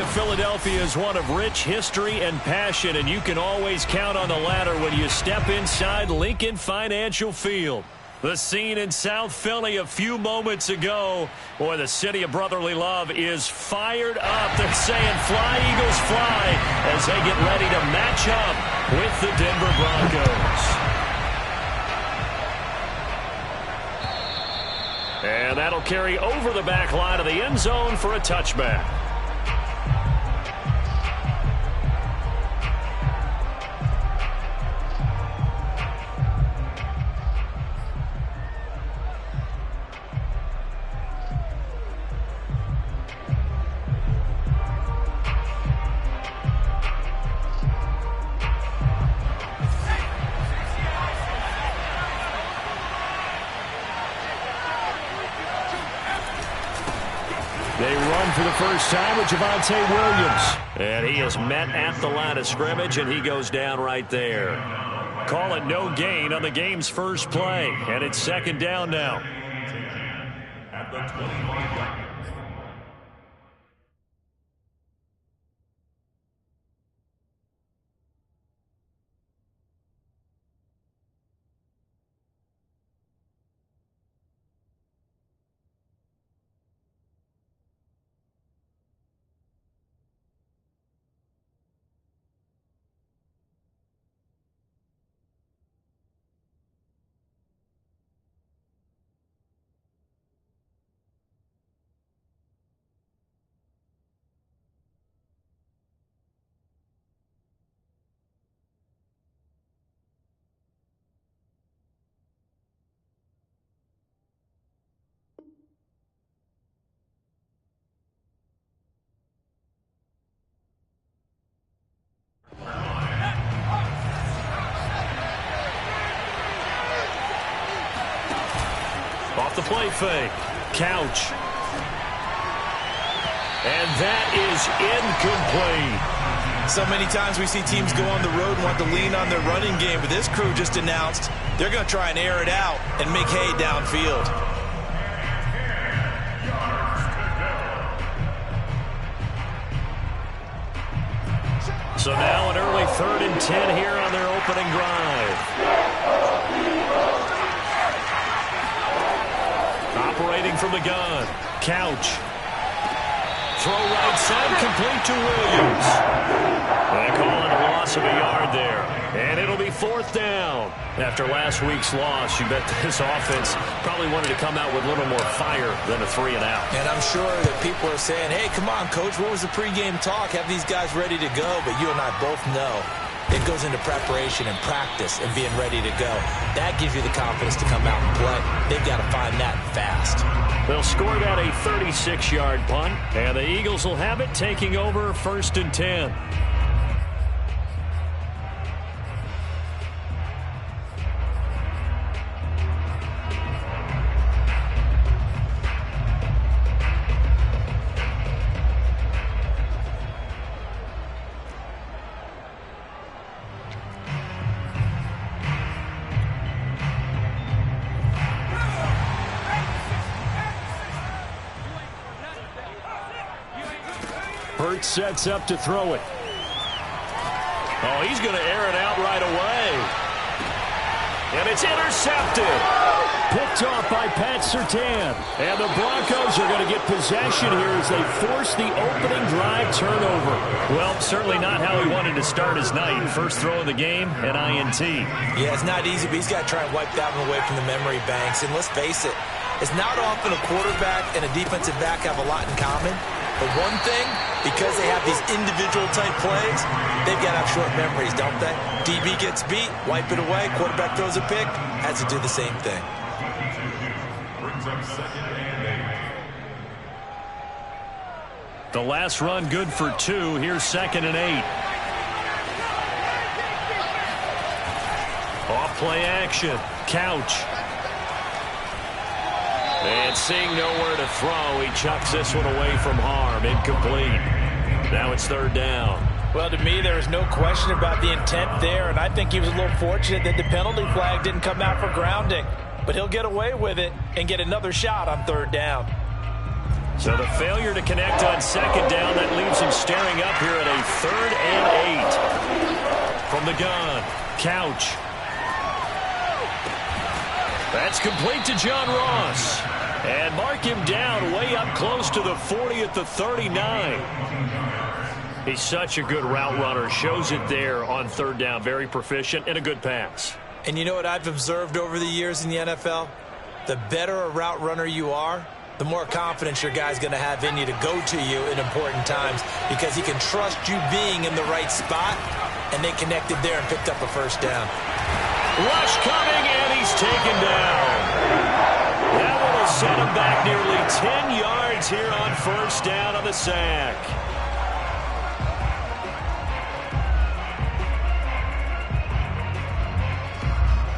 of Philadelphia is one of rich history and passion, and you can always count on the latter when you step inside Lincoln Financial Field. The scene in South Philly a few moments ago. Boy, the city of brotherly love is fired up. They're saying fly, Eagles, fly, as they get ready to match up with the Denver Broncos. And that'll carry over the back line of the end zone for a touchback. They run for the first time with Javonte Williams. And he is met at the line of scrimmage, and he goes down right there. Call it no gain on the game's first play. And it's second down now. At the 25-yard. Off the play fake. Couch. And that is incomplete. So many times we see teams go on the road and want to lean on their running game, but this crew just announced they're going to try and air it out and make hay downfield. So now an early 3rd and 10 here on their opening drive. Operating from the gun. Couch. Throw right side, complete to Williams. They call it a loss of a yard there. And it'll be 4th down. After last week's loss, you bet this offense probably wanted to come out with a little more fire than a 3 and out. And I'm sure that people are saying, hey, come on, Coach, what was the pregame talk? Have these guys ready to go? But you and I both know it goes into preparation and practice and being ready to go. That gives you the confidence to come out and play. They've got to find that fast. They'll score that a 36-yard punt, and the Eagles will have it taking over 1st and 10. Hurts sets up to throw it. Oh, he's going to air it out right away. And it's intercepted. Picked off by Pat Surtain. And the Broncos are going to get possession here as they force the opening drive turnover. Well, certainly not how he wanted to start his night. First throw of the game, an INT. Yeah, it's not easy, but he's got to try and wipe that one away from the memory banks. And let's face it, it's not often a quarterback and a defensive back have a lot in common. But one thing, because they have these individual-type plays, they've got to have short memories, don't they? DB gets beat, wipe it away, quarterback throws a pick, has to do the same thing. The last run good for 2. Here's 2nd and 8. Off play action. Couch. And seeing nowhere to throw, he chucks this one away from harm. Incomplete. Now it's 3rd down. Well, to me, there is no question about the intent there, and I think he was a little fortunate that the penalty flag didn't come out for grounding. But he'll get away with it and get another shot on 3rd down. So the failure to connect on second down, that leaves him staring up here at a 3rd and 8. From the gun, Couch. That's complete to John Ross. And mark him down way up close to the 40 at the 39. He's such a good route runner. Shows it there on 3rd down. Very proficient and a good pass. And you know what I've observed over the years in the NFL? The better a route runner you are, the more confidence your guy's going to have in you to go to you in important times because he can trust you being in the right spot, and they connected there and picked up a 1st down. Rush coming, and he's taken down. That one will set him back nearly 10 yards here on 1st down on the sack.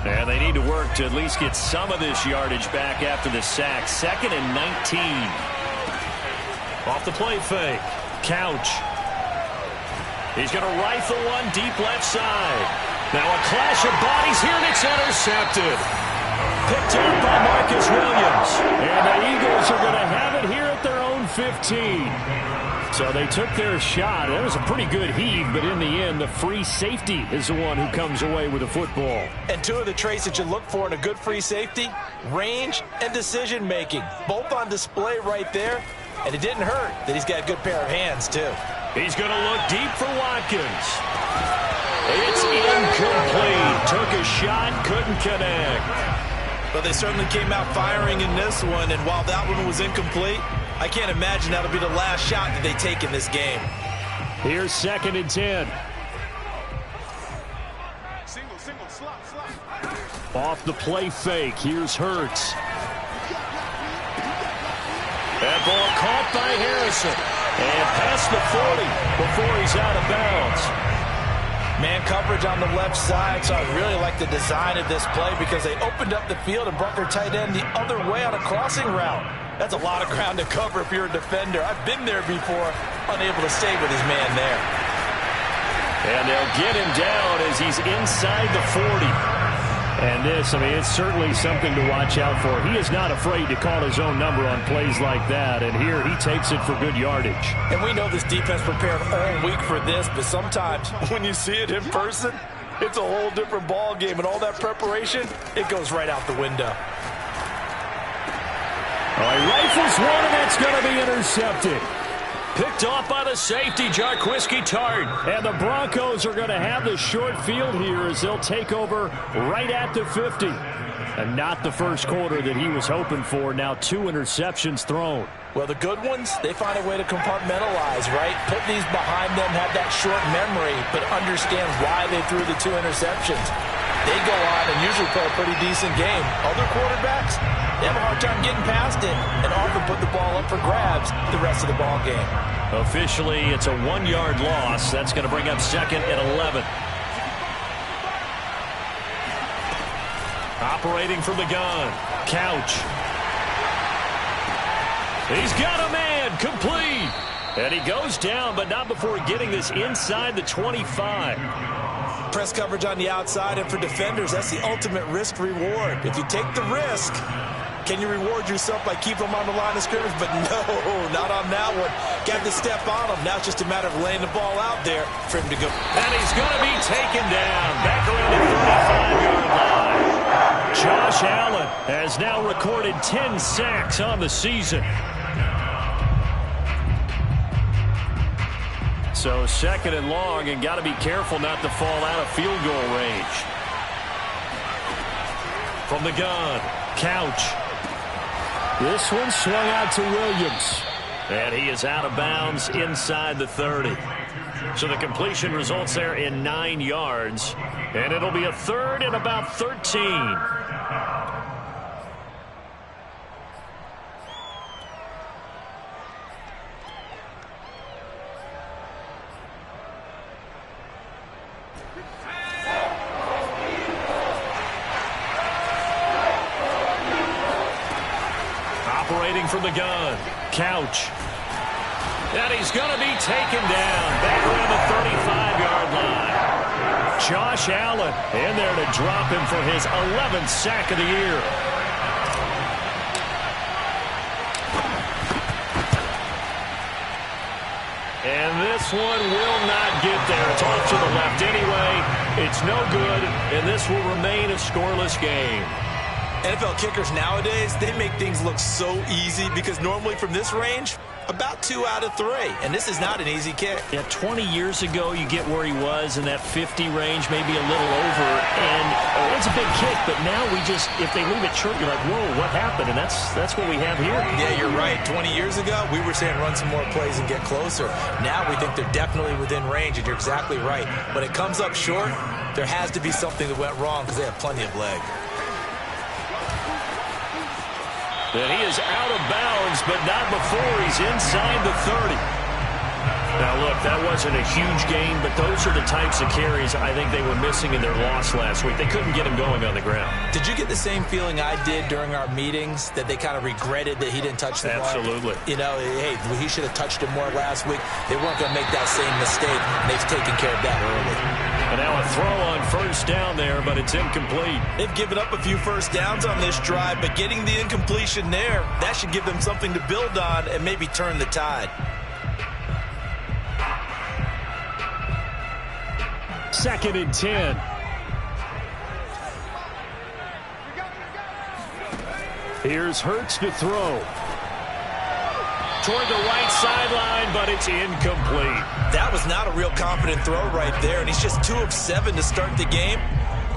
And they need to work to at least get some of this yardage back after the sack. 2nd and 19. Off the play fake. Couch. He's going to rifle one deep left side. Now a clash of bodies here, and it's intercepted. Picked up by Marcus Williams. And the Eagles are going to have it here at their own 15. So they took their shot. That was a pretty good heave, but in the end, the free safety is the one who comes away with the football. And 2 of the traits that you look for in a good free safety, range and decision-making. Both on display right there, and it didn't hurt that he's got a good pair of hands, too. He's going to look deep for Watkins. It's incomplete. Took a shot, couldn't connect. But they certainly came out firing in this one, and while that one was incomplete, I can't imagine that'll be the last shot that they take in this game. Here's 2nd and 10. Slot. Off the play fake. Here's Hurts. That ball caught by Harrison. And past the 40 before he's out of bounds. Man coverage on the left side, so I really like the design of this play because they opened up the field and brought their tight end the other way on a crossing route. That's a lot of ground to cover if you're a defender. I've been there before, unable to stay with his man there. And they'll get him down as he's inside the 40. And this, I mean, it's certainly something to watch out for. He is not afraid to call his own number on plays like that. And here he takes it for good yardage. And we know this defense prepared all week for this, but sometimes when you see it in person, it's a whole different ball game. And all that preparation, it goes right out the window. He rifles one, and that's going to be intercepted. Picked off by the safety, Jarquiski Tart. And the Broncos are going to have the short field here as they'll take over right at the 50. And not the first quarter that he was hoping for. Now 2 interceptions thrown. Well, the good ones, they find a way to compartmentalize, right? Put these behind them, have that short memory, but understand why they threw the 2 interceptions. They go on and usually play a pretty decent game. Other quarterbacks, they have a hard time getting past it and often put the ball up for grabs the rest of the ball game. Officially, it's a 1-yard loss. That's going to bring up 2nd and 11. Operating from the gun, Couch. He's got a man, complete. And he goes down, but not before getting this inside the 25. Press coverage on the outside, and for defenders, that's the ultimate risk-reward. If you take the risk, can you reward yourself by keeping them on the line of scrimmage? But no, not on that one. Got to step on him. Now it's just a matter of laying the ball out there for him to go. And he's going to be taken down back around the 35-yard line. Josh Allen has now recorded 10 sacks on the season. So 2nd and long, and got to be careful not to fall out of field goal range. From the gun, Couch. This one swung out to Williams. And he is out of bounds inside the 30. So the completion results there in 9 yards. And it'll be a 3rd and about 13. Operating from the gun, Couch. And he's going to be taken down back around the 35-yard line. Josh Allen in there to drop him for his 11th sack of the year. this one will not get there. It's off to the left anyway. It's no good, and this will remain a scoreless game. NFL kickers nowadays, they make things look so easy because normally from this range, about 2 out of 3. And this is not an easy kick. Yeah, 20 years ago, you get where he was in that 50 range, maybe a little over. And it's a big kick, but now if they leave it short, you're like, whoa, what happened? And that's what we have here. Yeah, you're right. 20 years ago, we were saying run some more plays and get closer. Now we think they're definitely within range, and you're exactly right. When it comes up short, there has to be something that went wrong because they have plenty of leg. And he is out of bounds, but not before he's inside the 30. Now, look, that wasn't a huge gain, but those are the types of carries I think they were missing in their loss last week. They couldn't get him going on the ground. Did you get the same feeling I did during our meetings, that they kind of regretted that he didn't touch the ball? Absolutely. You know, hey, he should have touched it more last week. They weren't going to make that same mistake, and they've taken care of that early. And now a throw on first down there, but it's incomplete. They've given up a few first downs on this drive, but getting the incompletion there, that should give them something to build on and maybe turn the tide. 2nd and 10. Here's Hurts to throw. Toward the right sideline, but it's incomplete. That was not a real confident throw right there, and he's just 2 of 7 to start the game.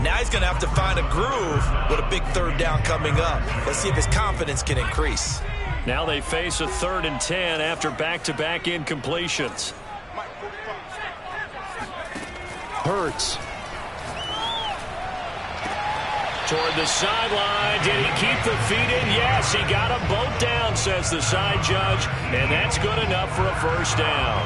Now he's going to have to find a groove with a big 3rd down coming up. Let's see if his confidence can increase. Now they face a 3rd and 10 after back-to-back incompletions. Hurts. Toward the sideline. Did he keep the feet in? Yes, he got them both down, says the side judge, and that's good enough for a first down.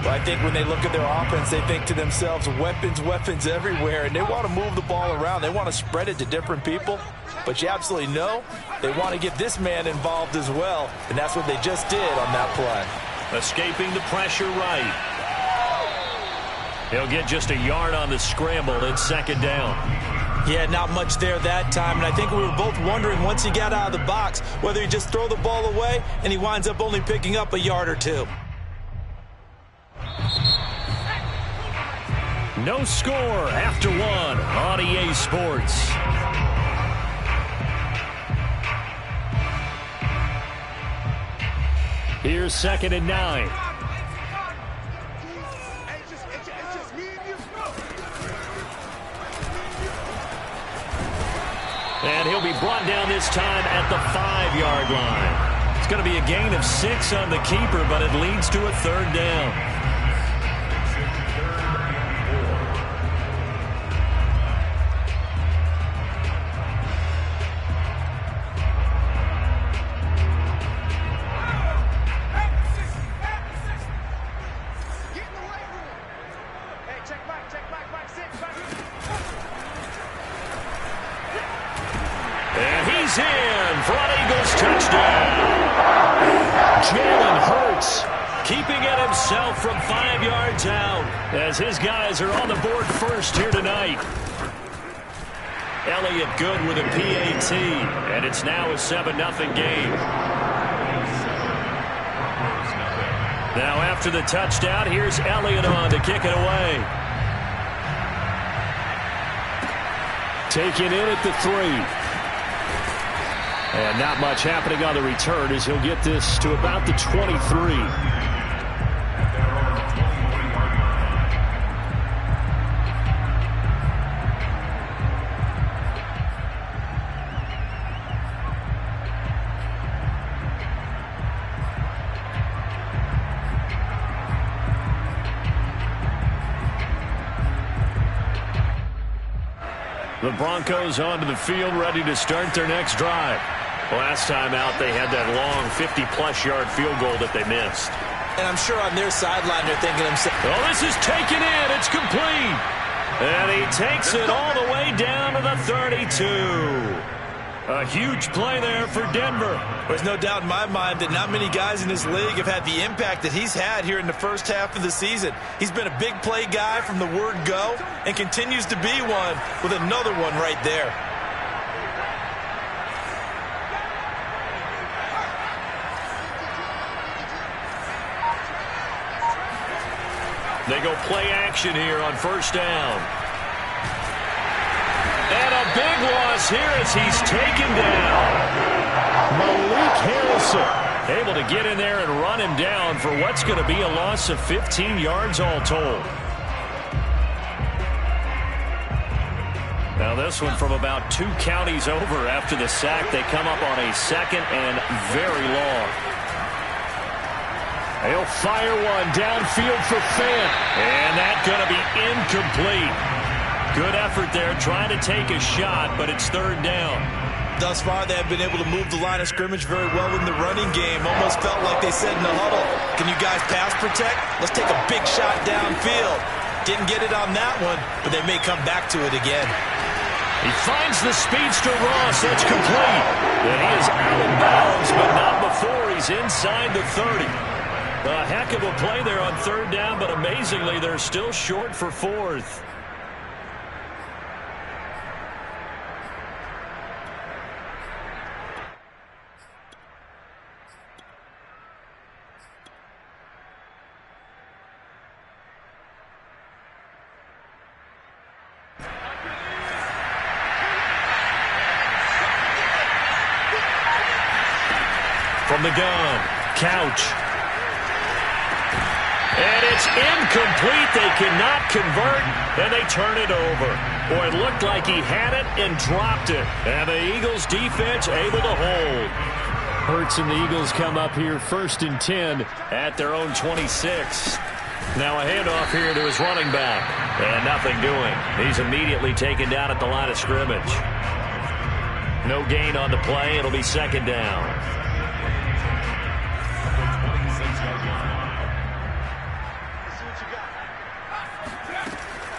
Well, I think when they look at their offense, they think to themselves, weapons everywhere, and they want to move the ball around. They want to spread it to different people, but you absolutely know they want to get this man involved as well, and that's what they just did on that play. Escaping the pressure right. He'll get just a yard on the scramble in 2nd down. Yeah, not much there that time, and I think we were both wondering once he got out of the box whether he just throw the ball away, and he winds up only picking up a yard or 2. No score after 1 on EA Sports. Here's 2nd and 9. And he'll be brought down this time at the 5-yard line. It's going to be a gain of 6 on the keeper, but it leads to a 3rd down. In for an Eagles touchdown. Jalen Hurts keeping it himself from 5 yards out as his guys are on the board first here tonight. Elliott good with a PAT, and it's now a 7-0 game. Now after the touchdown, here's Elliott on to kick it away. Taken in at the 3. And not much happening on the return as he'll get this to about the 23. The Broncos onto the field, ready to start their next drive. Last time out, they had that long 50-plus yard field goal that they missed. And I'm sure on their sideline, they're thinking themselves, oh, this is taken in. It's complete. And he takes it all the way down to the 32. A huge play there for Denver. There's no doubt in my mind that not many guys in this league have had the impact that he's had here in the first half of the season. He's been a big play guy from the word go and continues to be one with another one right there. They go play action here on first down. And a big loss here as he's taken down. Malik Harrison able to get in there and run him down for what's going to be a loss of 15 yards all told. Now this one from about 2 counties over after the sack. They come up on a second and very long. He'll fire one downfield for Fant. And that's going to be incomplete. Good effort there trying to take a shot, but it's third down. Thus far, they have been able to move the line of scrimmage very well in the running game. Almost felt like they said in the huddle, can you guys pass protect? Let's take a big shot downfield. Didn't get it on that one, but they may come back to it again. He finds the speedster Ross. That's complete. And he is out of bounds, but not before he's inside the 30. A heck of a play there on third down, but amazingly, they're still short for fourth. From the gun, Couch. And it's incomplete. They cannot convert, and they turn it over. Boy, it looked like he had it and dropped it. And the Eagles defense able to hold. Hurts and the Eagles come up here first and 10 at their own 26. Now a handoff here to his running back. And nothing doing. He's immediately taken down at the line of scrimmage. No gain on the play. It'll be second down.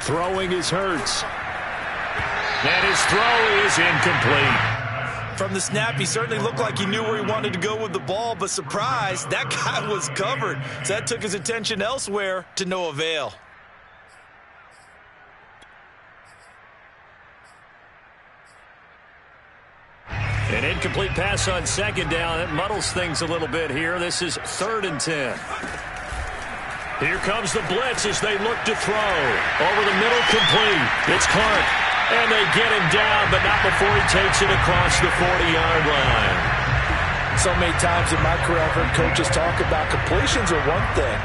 Throwing is Hurts. And his throw is incomplete. From the snap, he certainly looked like he knew where he wanted to go with the ball, but surprise, that guy was covered. So that took his attention elsewhere to no avail. An incomplete pass on second down. It muddles things a little bit here. This is third and 10. Here comes the blitz as they look to throw. Over the middle, complete. It's Clark. And they get him down, but not before he takes it across the 40-yard line. So many times in my career, I've heard coaches talk about completions are one thing.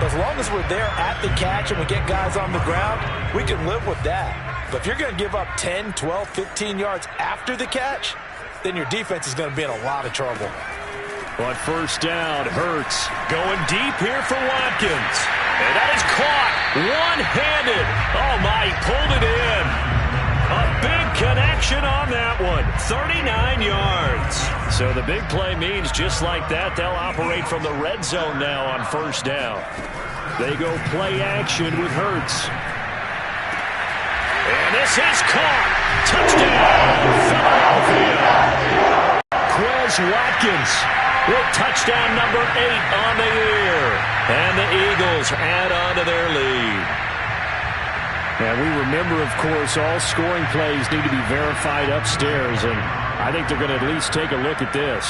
As long as we're there at the catch and we get guys on the ground, we can live with that. But if you're going to give up 10, 12, 15 yards after the catch, then your defense is going to be in a lot of trouble. On first down, Hurts going deep here for Watkins. And that is caught one-handed. Oh, my, he pulled it in. A big connection on that one. 39 yards. So the big play means just like that, they'll operate from the red zone now on first down. They go play action with Hurts. And this is caught. Touchdown, Philadelphia. Quez Watkins with touchdown number 8 on the year. And the Eagles add on to their lead. And we remember, of course, all scoring plays need to be verified upstairs. And I think they're going to at least take a look at this.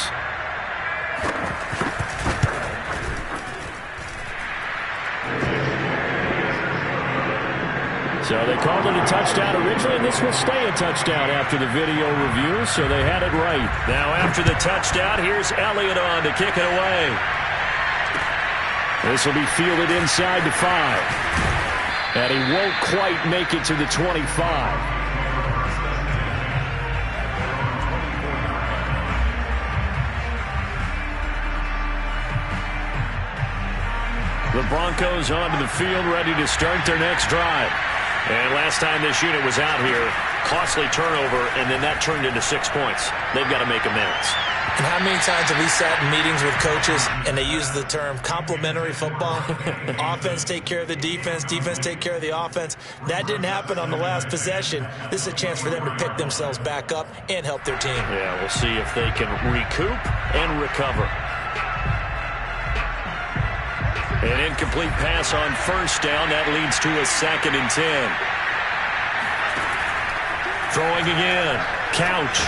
So they called it a touchdown originally, and this will stay a touchdown after the video review, so they had it right. Now after the touchdown, here's Elliott on to kick it away. This will be fielded inside the 5. And he won't quite make it to the 25. The Broncos onto the field, ready to start their next drive. And last time this unit was out here, costly turnover, and then that turned into 6 points. They've got to make amends. And how many times have we sat in meetings with coaches and they use the term complementary football? Offense take care of the defense, defense take care of the offense. That didn't happen on the last possession. This is a chance for them to pick themselves back up and help their team. Yeah, we'll see if they can recoup and recover. An incomplete pass on first down. That leads to a second and 10. Throwing again. Couch.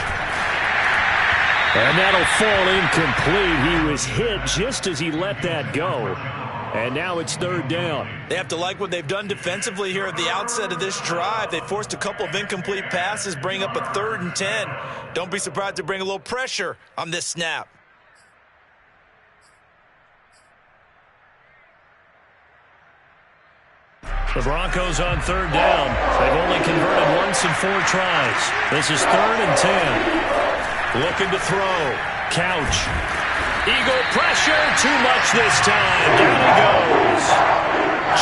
And that'll fall incomplete. He was hit just as he let that go. And now it's third down. They have to like what they've done defensively here at the outset of this drive. They forced a couple of incomplete passes, bring up a 3rd and 10. Don't be surprised to bring a little pressure on this snap. The Broncos on third down. They've only converted once in 4 tries. This is 3rd and 10. Looking to throw. Couch. Eagle pressure. Too much this time. Down he goes.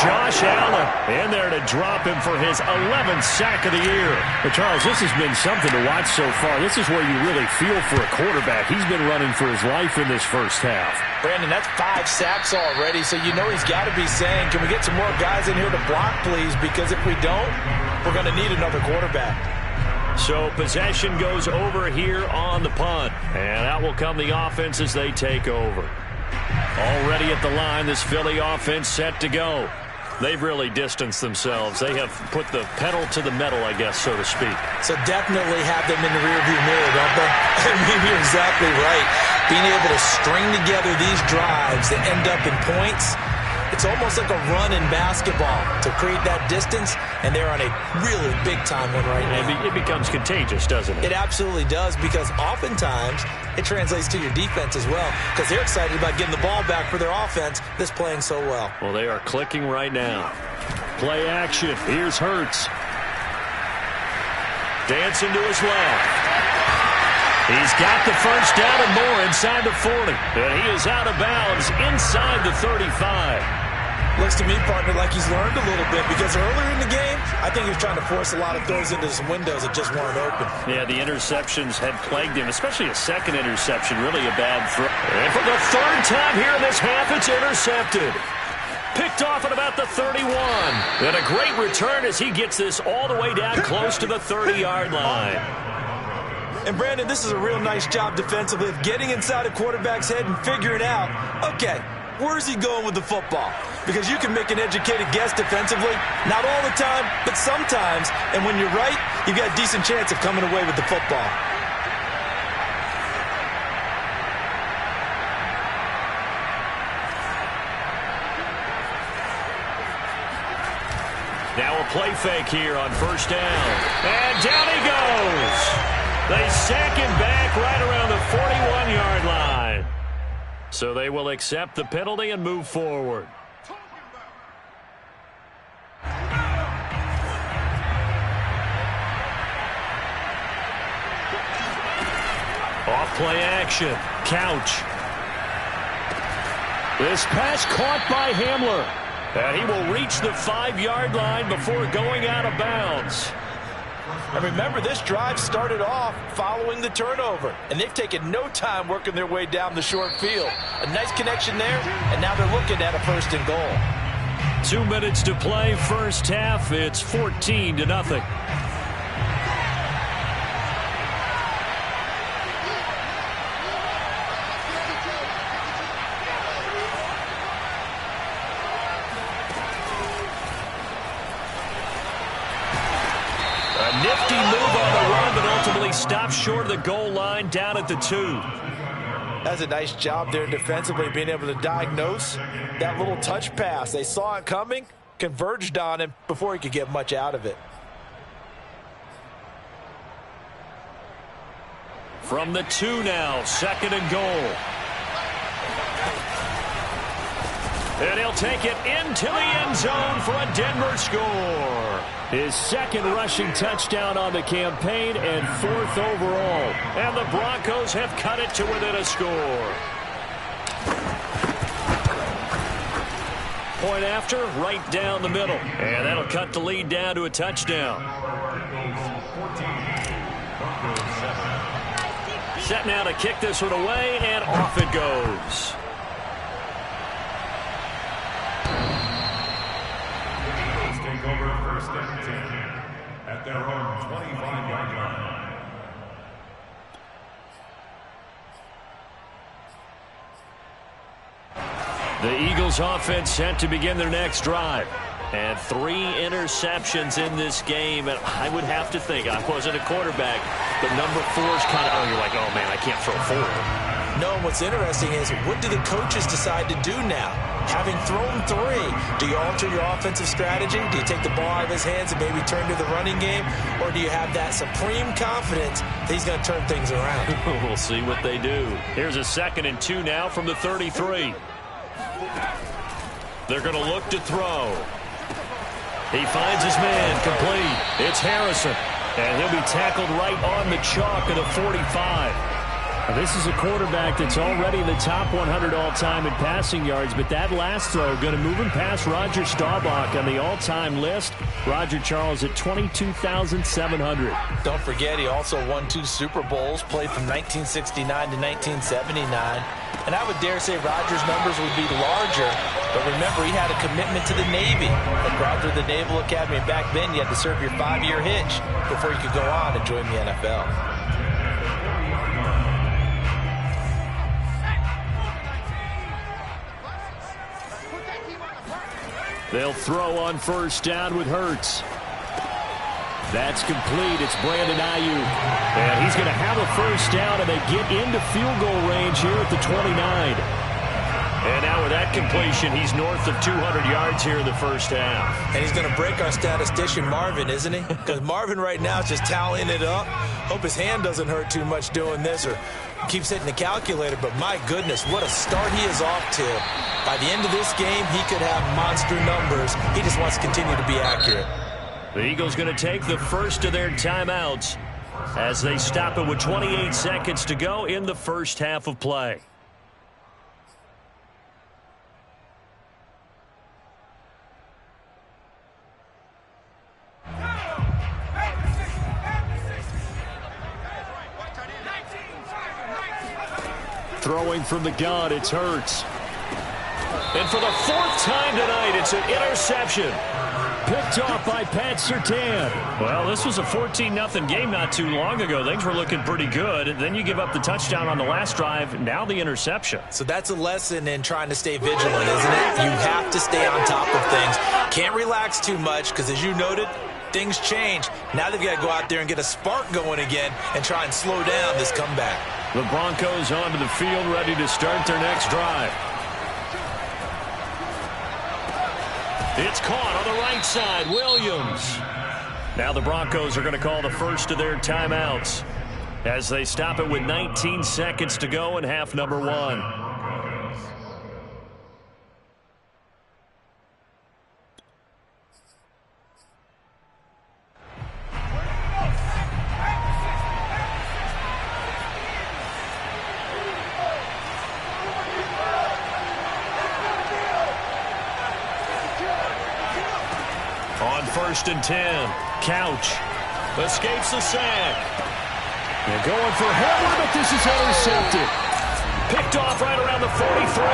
Josh Allen in there to drop him for his 11th sack of the year. But Charles, this has been something to watch so far. This is where you really feel for a quarterback. He's been running for his life in this first half. Brandon, that's 5 sacks already, so you know he's got to be saying, can we get some more guys in here to block, please? Because if we don't, we're going to need another quarterback. So possession goes over here on the punt. And out will come the offense as they take over. Already at the line, this Philly offense set to go. They've really distanced themselves. They have put the pedal to the metal, I guess, so to speak. So definitely have them in the rearview mirror, don't they? I mean, you're exactly right. Being able to string together these drives that end up in points, it's almost like a run in basketball to create that distance, and they're on a really big-time one right now. It becomes contagious, doesn't it? It absolutely does, because oftentimes it translates to your defense as well, because they're excited about getting the ball back for their offense that's playing so well. Well, they are clicking right now. Play action. Here's Hurts. Dancing to his left. He's got the first down and more inside the 40. And he is out of bounds inside the 35. Looks to me, partner, like he's learned a little bit, because earlier in the game, I think he was trying to force a lot of throws into some windows that just weren't open. Yeah, the interceptions had plagued him, especially a second interception, really a bad throw. And for the 3rd time here in this half, it's intercepted. Picked off at about the 31. And a great return as he gets this all the way down close to the 30-yard line. And, Brandon, this is a real nice job defensively of getting inside a quarterback's head and figuring out, okay, where's he going with the football? Because you can make an educated guess defensively, not all the time, but sometimes. And when you're right, you've got a decent chance of coming away with the football. Now a play fake here on first down. And down he goes. They sack him back right around the 41-yard line. So they will accept the penalty and move forward. Off play action. Couch. This pass caught by Hamler. And he will reach the 5-yard line before going out of bounds. And remember, this drive started off following the turnover, and they've taken no time working their way down the short field. A nice connection there, and now they're looking at a 1st and goal. 2 minutes to play, first half. It's 14-0. Nifty move on the run, but ultimately stopped short of the goal line down at the 2. That's a nice job there defensively, being able to diagnose that little touch pass. They saw it coming, converged on him before he could get much out of it. From the 2 now, 2nd and goal. And he'll take it into the end zone for a Denver score. His 2nd rushing touchdown on the campaign and 4th overall. And the Broncos have cut it to within a score. Point after, right down the middle. And that'll cut the lead down to a touchdown. Set now to kick this one away, and off it goes. Over 1st and 10 at their own 25-yard line. The Eagles offense set to begin their next drive. And 3 interceptions in this game. And I would have to think, I wasn't a quarterback, but number 4 is kind of, you're like, oh, man, I can't throw 4. No, what's interesting is, what do the coaches decide to do now? Having thrown 3, do you alter your offensive strategy? Do you take the ball out of his hands and maybe turn to the running game? Or do you have that supreme confidence that he's going to turn things around? We'll see what they do. Here's a 2nd and 2 now from the 33. They're going to look to throw. He finds his man complete. It's Harrison. And he'll be tackled right on the chalk of the 45. Now, this is a quarterback that's already in the top 100 all-time in passing yards, but that last throw going to move him past Roger Staubach on the all-time list. Roger Charles at 22,700. Don't forget, he also won 2 Super Bowls, played from 1969 to 1979. And I would dare say Roger's numbers would be larger, but remember, he had a commitment to the Navy. A graduate of the Naval Academy, and back then you had to serve your 5-year hitch before you could go on and join the NFL. They'll throw on 1st down with Hurts. That's complete. It's Brandon Ayuk. And he's going to have a 1st down, and they get into field goal range here at the 29. And now with that completion, he's north of 200 yards here in the 1st half. And he's going to break our statistician Marvin, isn't he? Because Marvin right now is just tallying it up. Hope his hand doesn't hurt too much doing this or keeps hitting the calculator. But my goodness, what a start he is off to. By the end of this game, he could have monster numbers. He just wants to continue to be accurate. The Eagles going to take the first of their timeouts as they stop it with 28 seconds to go in the 1st half of play. Throwing from the gun, it's Hurts. And for the 4th time tonight, it's an interception. Picked off by Pat Surtain. Well, this was a 14-0 game not too long ago. Things were looking pretty good. And then you give up the touchdown on the last drive. Now the interception. So that's a lesson in trying to stay vigilant, isn't it? You have to stay on top of things. Can't relax too much because, as you noted, things change. Now they've got to go out there and get a spark going again and try and slow down this comeback. The Broncos onto the field, ready to start their next drive. It's caught on the right side. Williams. Now the Broncos are going to call the first of their timeouts as they stop it with 19 seconds to go in half number 1. On 1st and 10, Couch escapes the sack. They're going for Herbert, but this is intercepted. Picked off right around the 43.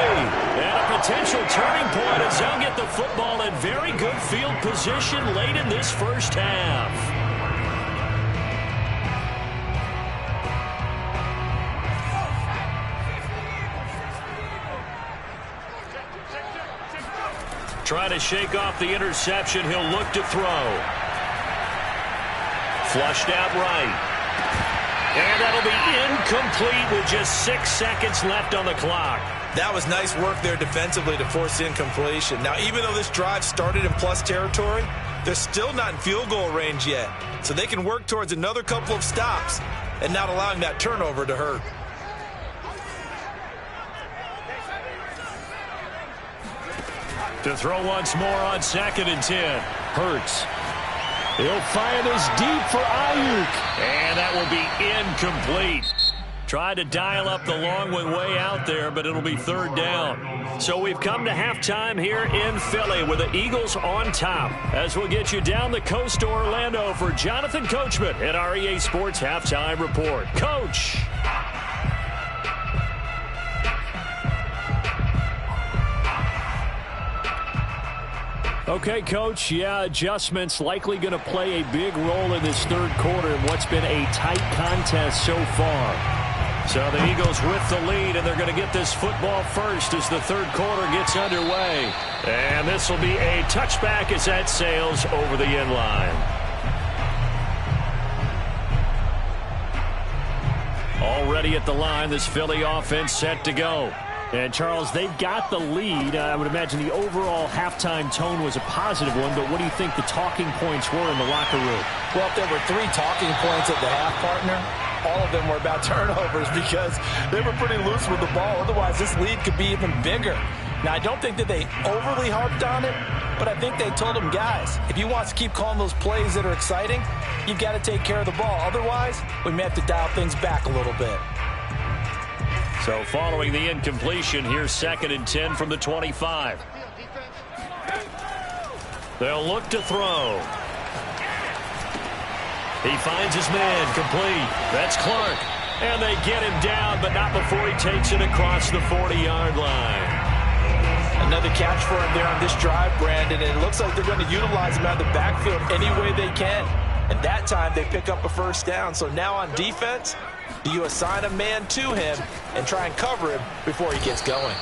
And a potential turning point as they'll get the football in very good field position late in this 1st half. Trying to shake off the interception. He'll look to throw. Flushed out right. And that'll be incomplete with just 6 seconds left on the clock. That was nice work there defensively to force incompletion. Now, even though this drive started in plus territory, they're still not in field goal range yet. So they can work towards another couple of stops and not allowing that turnover to hurt. To throw once more on 2nd and 10. Hurts. He'll find us deep for Ayuk. And that will be incomplete. Tried to dial up the long one way out there, but it'll be 3rd down. So we've come to halftime here in Philly with the Eagles on top. As we'll get you down the coast to Orlando for Jonathan Coachman at our EA Sports Halftime Report. Coach. Okay, Coach, yeah, adjustments likely going to play a big role in this 3rd quarter in what's been a tight contest so far. So the Eagles with the lead, and they're going to get this football first as the 3rd quarter gets underway. And this will be a touchback as that sails over the end line. Already at the line, this Philly offense set to go. And, Charles, they've got the lead. I would imagine the overall halftime tone was a positive one, but what do you think the talking points were in the locker room? Well, if there were 3 talking points at the half, partner, all of them were about turnovers because they were pretty loose with the ball. Otherwise, this lead could be even bigger. Now, I don't think that they overly harped on it, but I think they told them, guys, if you want to keep calling those plays that are exciting, you've got to take care of the ball. Otherwise, we may have to dial things back a little bit. So following the incompletion, here's 2nd and 10 from the 25. They'll look to throw. He finds his man, complete. That's Clark. And they get him down, but not before he takes it across the 40-yard line. Another catch for him there on this drive, Brandon, and it looks like they're going to utilize him out of the backfield any way they can. And that time they pick up a first down. So now on defense, do you assign a man to him and try and cover him before he gets going?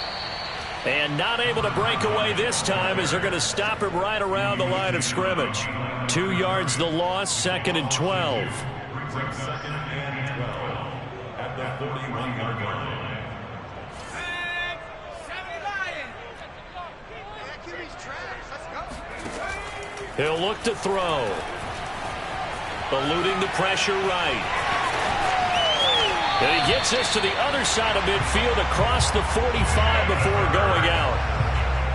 And not able to break away this time as they're going to stop him right around the line of scrimmage. 2 yards the loss, 2nd and 12. Brings up 2nd and 12 at the 41-yard line. He'll look to throw. Eluding the pressure right. And he gets this to the other side of midfield across the 45 before going out.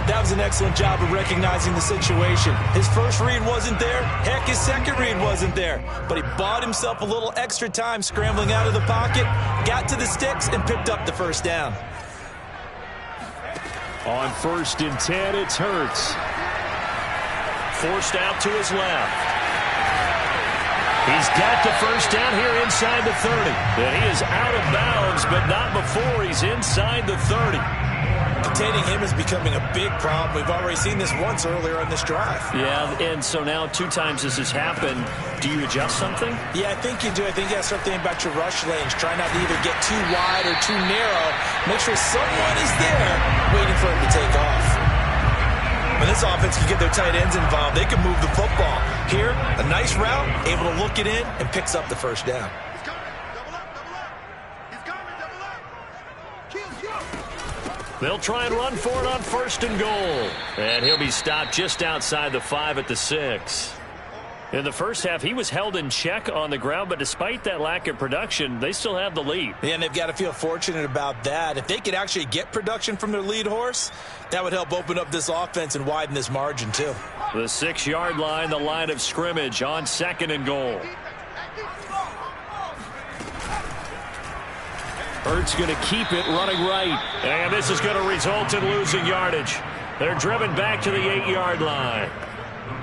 That was an excellent job of recognizing the situation. His first read wasn't there. Heck, his second read wasn't there. But he bought himself a little extra time scrambling out of the pocket, got to the sticks, and picked up the first down. On 1st and 10, it's Hurts. Forced out to his left. He's got the first down here inside the 30. And he is out of bounds, but not before he's inside the 30. Containing him is becoming a big problem. We've already seen this once earlier on this drive. Yeah, and so now 2 times this has happened. Do you adjust something? Yeah, I think you do. I think you got to start thinking about your rush lanes. Try not to either get too wide or too narrow. Make sure someone is there waiting for him to take off. When this offense can get their tight ends involved, they can move the football. Here, a nice route, able to look it in, and picks up the first down. He's coming. Double up, double up. He's coming, double up. Kill. They'll try and run for it on 1st and goal. And he'll be stopped just outside the 5 at the 6. In the first half, he was held in check on the ground, but despite that lack of production, they still have the lead. Yeah, and they've got to feel fortunate about that. If they could actually get production from their lead horse, that would help open up this offense and widen this margin, too. The 6-yard line, the line of scrimmage on 2nd and goal. Hurts going to keep it running right. And this is going to result in losing yardage. They're driven back to the 8-yard line.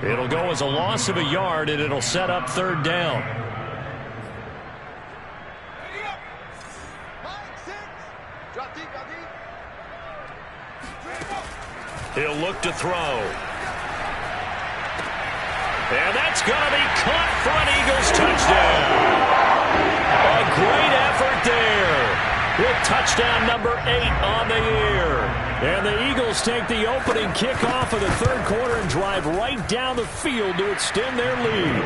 It'll go as a loss of a yard, and it'll set up 3rd down. He'll look to throw. And that's going to be caught for an Eagles touchdown. A great effort there with touchdown number 8 on the year. And the Eagles take the opening kickoff of the 3rd quarter and drive right down the field to extend their lead.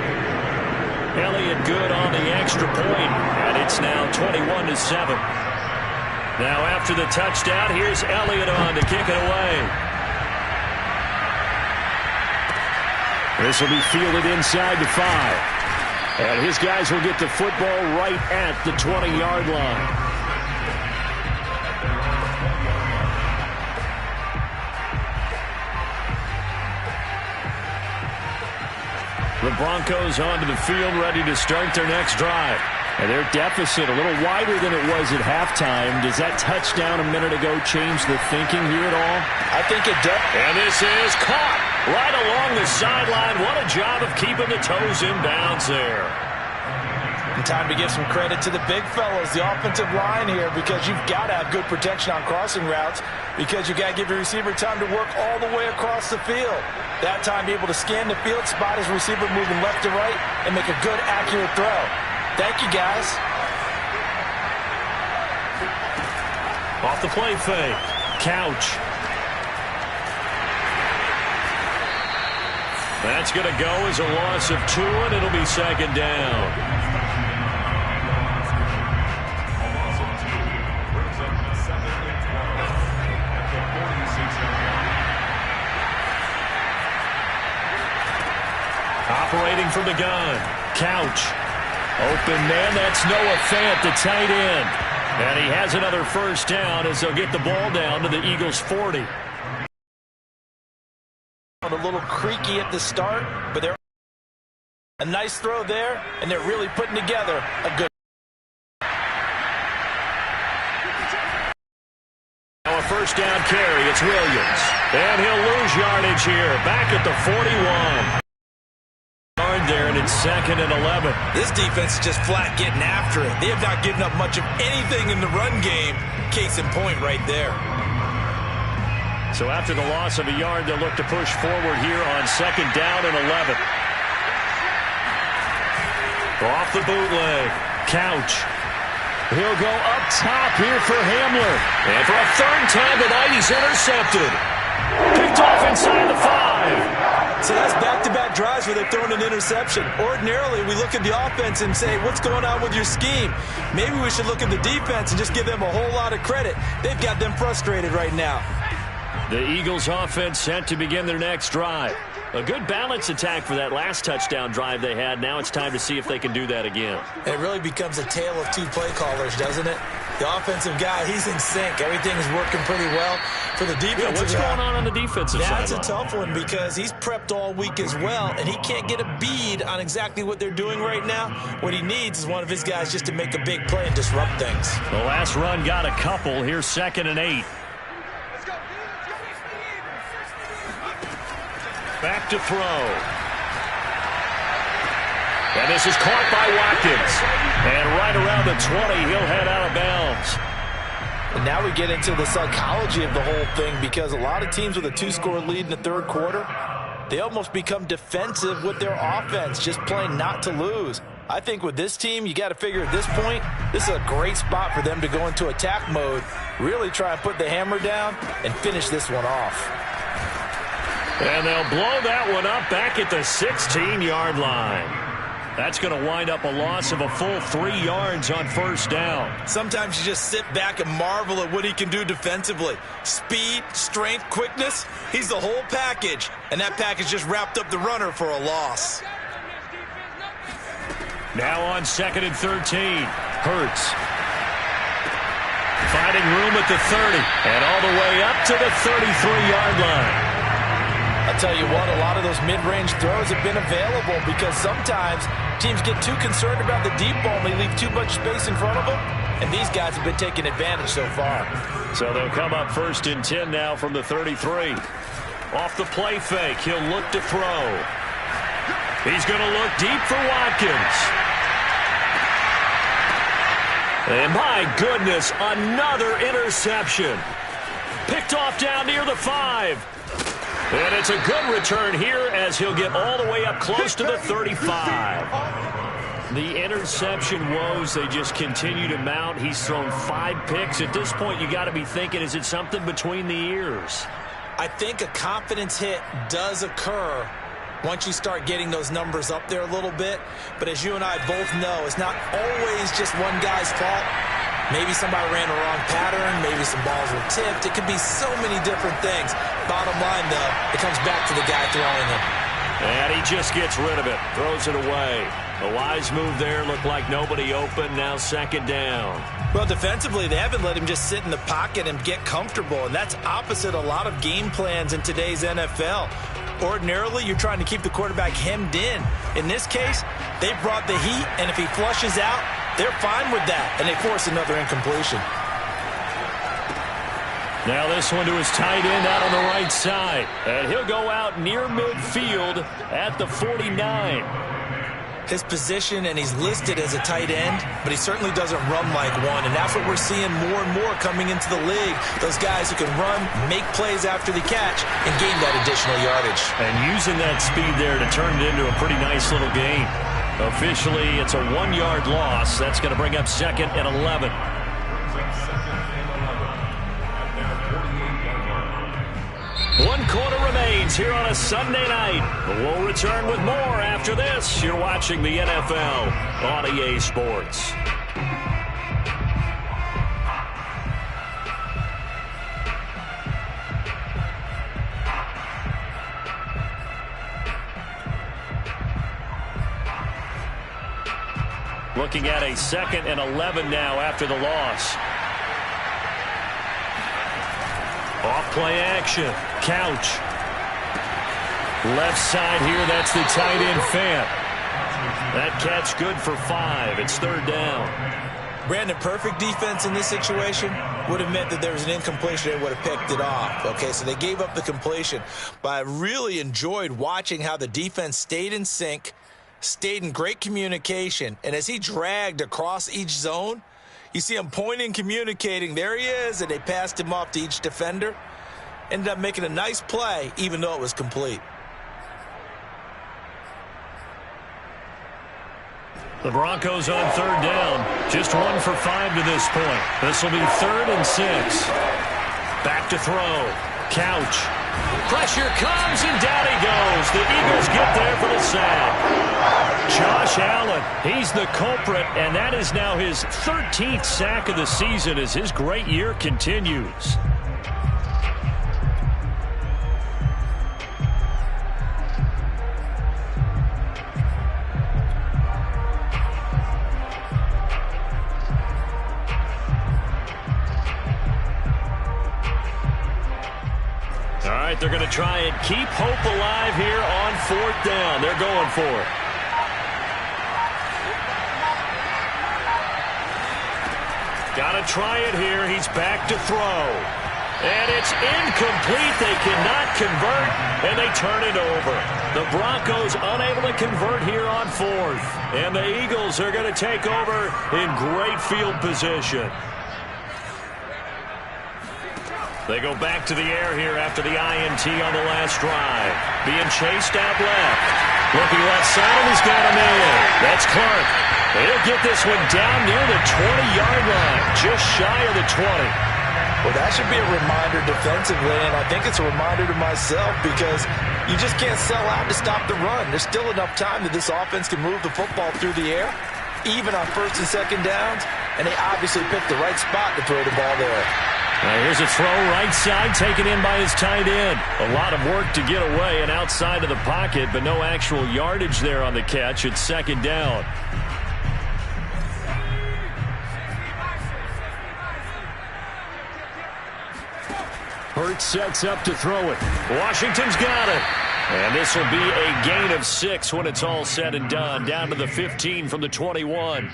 Elliott good on the extra point, and it's now 21-7. Now after the touchdown, here's Elliott on to kick it away. This will be fielded inside the 5. And his guys will get the football right at the 20-yard line. The Broncos onto the field, ready to start their next drive. And their deficit a little wider than it was at halftime. Does that touchdown a minute ago change the thinking here at all? I think it does. And this is caught right along the sideline. What a job of keeping the toes in bounds there. And time to give some credit to the big fellas, the offensive line here, because you've got to have good protection on crossing routes, because you've got to give your receiver time to work all the way across the field. That time, be able to scan the field, spot his receiver moving left to right, and make a good, accurate throw. Thank you, guys. Off the play fake. Couch. That's going to go as a loss of 2, and it'll be 2nd down. operating from the gun. Couch. Open man, that's Noah Fant, the tight end. And he has another first down as they'll get the ball down to the Eagles' 40. A little creaky at the start, but they're a nice throw there, and they're really putting together a good. Now a first down carry, it's Williams. And he'll lose yardage here, back at the 41. There, and it's 2nd and 11. This defense is just flat getting after it. They have not given up much of anything in the run game. Case in point right there. So after the loss of a yard, they'll look to push forward here on 2nd down and 11. Off the bootleg. Couch. He'll go up top here for Hamler. And for a 3rd time tonight, he's intercepted. Picked off inside the 5. So that's back-to-back drives where they've thrown an interception. Ordinarily, we look at the offense and say, what's going on with your scheme? Maybe we should look at the defense and just give them a whole lot of credit. They've got them frustrated right now. The Eagles' offense set to begin their next drive. A good balance attack for that last touchdown drive they had. Now it's time to see if they can do that again. It really becomes a tale of two play callers, doesn't it? The offensive guy, he's in sync. Everything is working pretty well. For the defensive guy, what's going on the defensive side? That's a tough one because he's prepped all week as well, and he can't get a bead on exactly what they're doing right now. What he needs is one of his guys just to make a big play and disrupt things. The last run got a couple. Here's 2nd and 8. Back to throw. And this is caught by Watkins. And right around the 20, he'll head out of bounds. And now we get into the psychology of the whole thing, because a lot of teams with a 2-score lead in the 3rd quarter, they almost become defensive with their offense, just playing not to lose. I think with this team, you got to figure at this point, this is a great spot for them to go into attack mode, really try and put the hammer down and finish this one off. And they'll blow that one up back at the 16-yard line. That's going to wind up a loss of a full 3 yards on 1st down. Sometimes you just sit back and marvel at what he can do defensively. Speed, strength, quickness, he's the whole package. And that package just wrapped up the runner for a loss. Now on 2nd and 13. Hurts. Finding room at the 30. And all the way up to the 33-yard line. I'll tell you what, a lot of those mid-range throws have been available because sometimes teams get too concerned about the deep ball and they leave too much space in front of them, and these guys have been taking advantage so far. So they'll come up 1st and 10 now from the 33. Off the play fake, he'll look to throw. He's going to look deep for Watkins. And my goodness, another interception. Picked off down near the 5. And it's a good return here as he'll get all the way up close to the 35. The interception woes, they just continue to mount. He's thrown 5 picks. At this point, you got to be thinking, is it something between the ears? I think a confidence hit does occur once you start getting those numbers up there a little bit. But as you and I both know, it's not always just one guy's fault. Maybe somebody ran a wrong pattern. Maybe some balls were tipped. It could be so many different things. Bottom line, though, it comes back to the guy throwing them. And he just gets rid of it. Throws it away. A wise move there. Looked like nobody open. Now 2nd down. Well, defensively, they haven't let him just sit in the pocket and get comfortable. And that's opposite a lot of game plans in today's NFL. Ordinarily, you're trying to keep the quarterback hemmed in. In this case, they brought the heat, and if he flushes out, they're fine with that, and they force another incompletion. Now this one to his tight end out on the right side. And he'll go out near midfield at the 49. His position, and he's listed as a tight end, but he certainly doesn't run like one, and that's what we're seeing more and more coming into the league. Those guys who can run, make plays after the catch, and gain that additional yardage. And using that speed there to turn it into a pretty nice little gain. Officially, it's a 1-yard loss. That's going to bring up 2nd and 11. One quarter remains here on a Sunday night. We'll return with more after this. You're watching the NFL on EA Sports. Looking at a 2nd and 11 now after the loss. Off play action. Couch. Left side here, that's the tight end Fant. That catch good for 5. It's 3rd down. Brandon, perfect defense in this situation would have meant that there was an incompletion. They would have picked it off. Okay, so they gave up the completion. But I really enjoyed watching how the defense stayed in sync, stayed in great communication. And as he dragged across each zone, you see him pointing, communicating. There he is, and they passed him off to each defender. Ended up making a nice play, even though it was complete. The Broncos on 3rd down. Just 1 for 5 to this point. This will be 3rd and 6. Back to throw. Couch. Pressure comes, and down he goes. The Eagles get there for the sack. Josh Allen, he's the culprit, and that is now his 13th sack of the season as his great year continues. All right, they're going to try and keep hope alive here on 4th down. They're going for it. Got to try it here. He's back to throw. And it's incomplete. They cannot convert, and they turn it over. The Broncos unable to convert here on 4th. And the Eagles are going to take over in great field position. They go back to the air here after the INT on the last drive. Being chased out left. Looking left side, and he's got him in. That's Clark. He'll get this one down near the 20-yard line, just shy of the 20. Well, that should be a reminder defensively, and I think it's a reminder to myself because you just can't sell out to stop the run. There's still enough time that this offense can move the football through the air, even on 1st and 2nd downs, and they obviously picked the right spot to throw the ball there. Now here's a throw right side taken in by his tight end. A lot of work to get away and outside of the pocket, but no actual yardage there on the catch. It's 2nd down. Hurts sets up to throw it. Washington's got it. And this will be a gain of 6 when it's all said and done. Down to the 15 from the 21.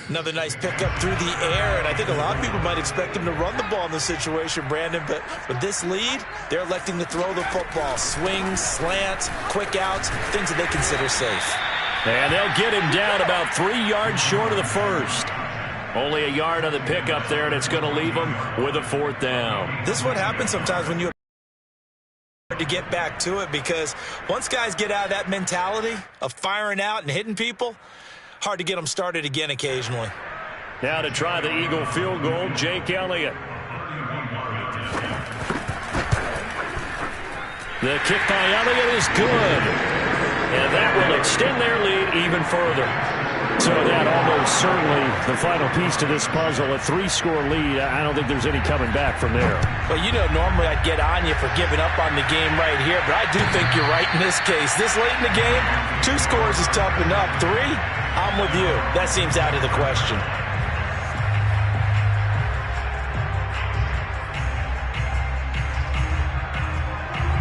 Another nice pickup through the air, and I think a lot of people might expect them to run the ball in this situation, Brandon, but with this lead, they're electing to throw the football. Swings, slants, quick outs, things that they consider safe. And they'll get him down about 3 yards short of the first. Only a yard on the pickup there, and it's going to leave them with a 4th down. This is what happens sometimes when you have to get back to it, because once guys get out of that mentality of firing out and hitting people, hard to get them started again occasionally. Now to try the Eagle field goal, Jake Elliott. The kick by Elliott is good. And that will extend their lead even further. So that almost certainly the final piece to this puzzle, a 3-score lead. I don't think there's any coming back from there. Well, you know, normally I'd get on you for giving up on the game right here, but I do think you're right in this case. This late in the game, 2 scores is tough enough. 3, I'm with you. That seems out of the question.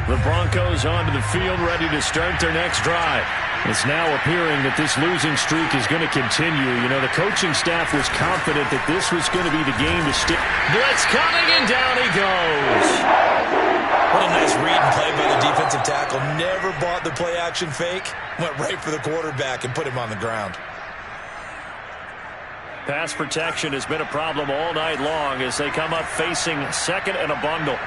The Broncos onto the field, ready to start their next drive. It's now appearing that this losing streak is going to continue. You know, the coaching staff was confident that this was going to be the game to stick. Blitz coming, and down he goes. What a nice read and play by the defensive tackle. Never bought the play-action fake. Went right for the quarterback and put him on the ground. Pass protection has been a problem all night long as they come up facing 2nd and a bundle.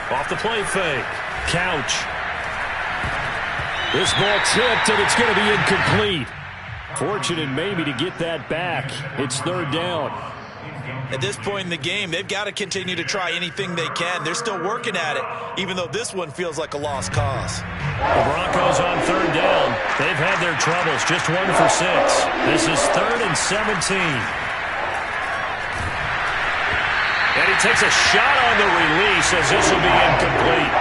Off the play fake. Couch. This ball tipped, and it's going to be incomplete. Fortunate maybe to get that back. It's 3rd down. At this point in the game, they've got to continue to try anything they can. They're still working at it, even though this one feels like a lost cause. The Broncos on 3rd down. They've had their troubles. Just 1 for 6. This is 3rd and 17. And he takes a shot on the release as this will be incomplete.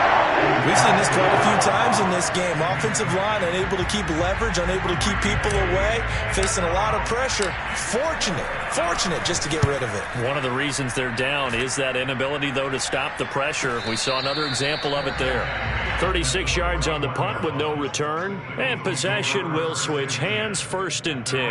We've seen this quite a few times in this game. Offensive line unable to keep leverage, unable to keep people away, facing a lot of pressure. Fortunate just to get rid of it. One of the reasons they're down is that inability, though, to stop the pressure. We saw another example of it there. 36 yards on the punt with no return. And possession will switch hands, 1st and 10.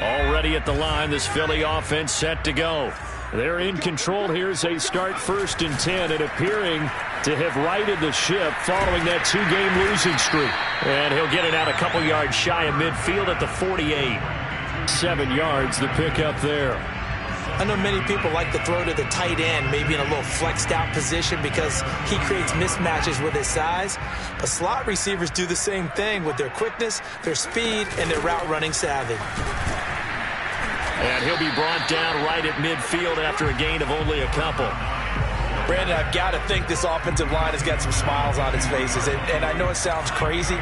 Already at the line, this Philly offense set to go. They're in control here as they start 1st and 10 and appearing to have righted the ship following that 2-game losing streak. And he'll get it out a couple yards shy of midfield at the 48. 7 yards the pickup there. I know many people like to throw to the tight end, maybe in a little flexed out position because he creates mismatches with his size. But slot receivers do the same thing with their quickness, their speed, and their route running savvy. And he'll be brought down right at midfield after a gain of only a couple. Brandon, I've got to think this offensive line has got some smiles on its faces. And I know it sounds crazy,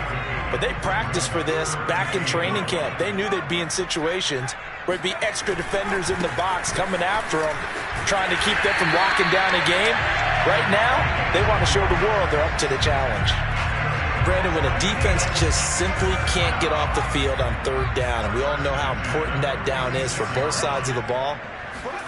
but they practiced for this back in training camp. They knew they'd be in situations where it'd be extra defenders in the box coming after them, trying to keep them from locking down a game. Right now, they want to show the world they're up to the challenge. Brandon, when a defense just simply can't get off the field on 3rd down, and we all know how important that down is for both sides of the ball,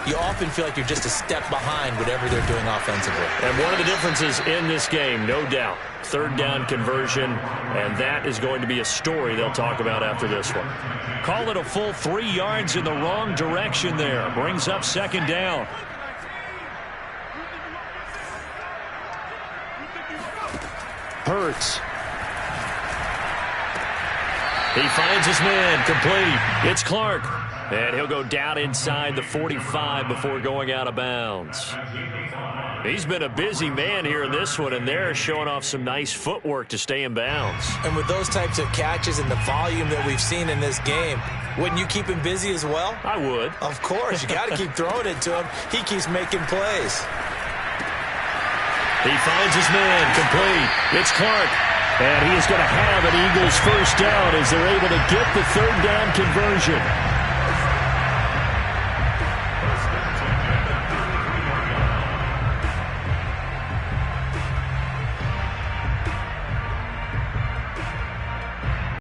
you often feel like you're just a step behind whatever they're doing offensively. And one of the differences in this game, no doubt, 3rd down conversion, and that is going to be a story they'll talk about after this one. Call it a full 3 yards in the wrong direction there. Brings up 2nd down. Hurts. He finds his man, complete. It's Clark. And he'll go down inside the 45 before going out of bounds. He's been a busy man here in this one, and they're showing off some nice footwork to stay in bounds. And with those types of catches and the volume that we've seen in this game, wouldn't you keep him busy as well? I would. Of course. You got to keep throwing it to him. He keeps making plays. He finds his man, complete. It's Clark. And he is going to have an Eagles 1st down as they're able to get the 3rd down conversion.